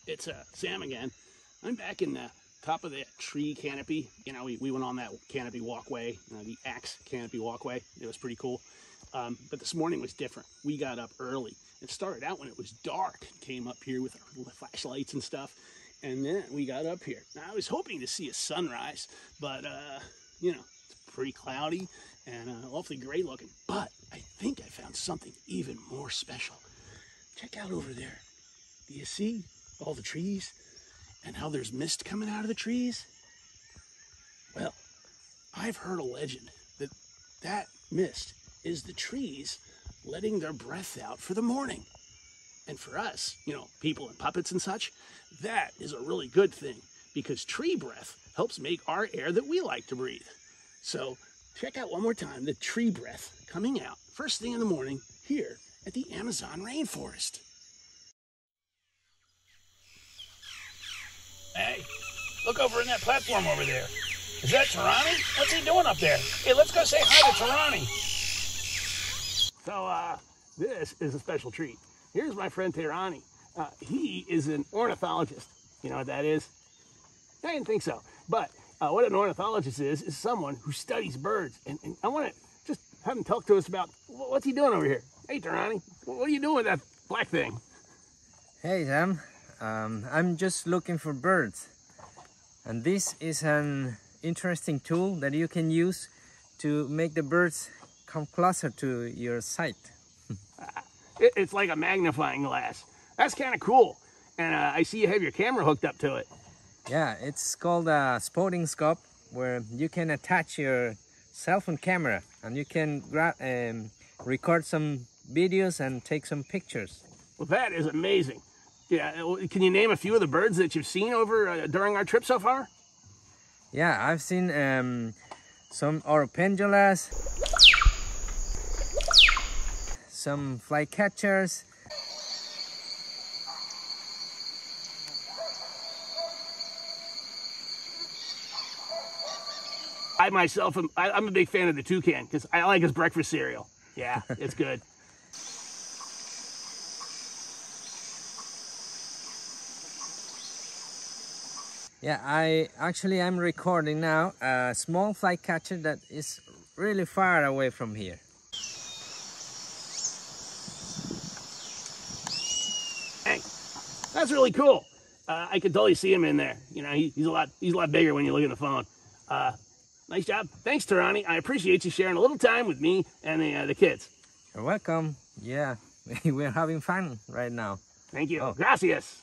It's Sam again. I'm back in the top of that tree canopy. You know, we went on that canopy walkway, the Axe canopy walkway. It was pretty cool. But this morning was different. We got up early. It started out when it was dark. Came up here with our flashlights and stuff. And then we got up here. Now, I was hoping to see a sunrise, but, you know, it's pretty cloudy and awfully gray looking. But I think I found something even more special. Check out over there. Do you see all the trees and how there's mist coming out of the trees? Well, I've heard a legend that that mist is the trees letting their breath out for the morning. And for us, you know, people and puppets and such, that is a really good thing because tree breath helps make our air that we like to breathe. So check out one more time the tree breath coming out first thing in the morning here at the Amazon rainforest. Hey, look over in that platform over there. Is that Tarani? What's he doing up there? Hey, let's go say hi to Tarani. So, this is a special treat. Here's my friend Tarani. He is an ornithologist. You know what that is? I didn't think so. But what an ornithologist is someone who studies birds. And I want to just have him talk to us about what's he doing over here. Hey, Tarani, what are you doing with that black thing? Hey, Sam. I'm just looking for birds. And this is an interesting tool that you can use to make the birds come closer to your sight. It's like a magnifying glass. That's kind of cool. And I see you have your camera hooked up to it. Yeah, it's called a spotting scope, where you can attach your cell phone camera and you can record some videos and take some pictures. Well, that is amazing. Yeah, can you name a few of the birds that you've seen over during our trip so far? Yeah, I've seen some oropendulas, some flycatchers. I myself, I'm a big fan of the toucan because I like his breakfast cereal. Yeah, it's good. Yeah, I'm recording now a small flycatcher that is really far away from here. Hey, that's really cool. I can totally see him in there. You know, he's a lot bigger when you look at the phone. Nice job. Thanks, Tarani. I appreciate you sharing a little time with me and the kids. You're welcome. Yeah, we're having fun right now. Thank you. Oh. Gracias.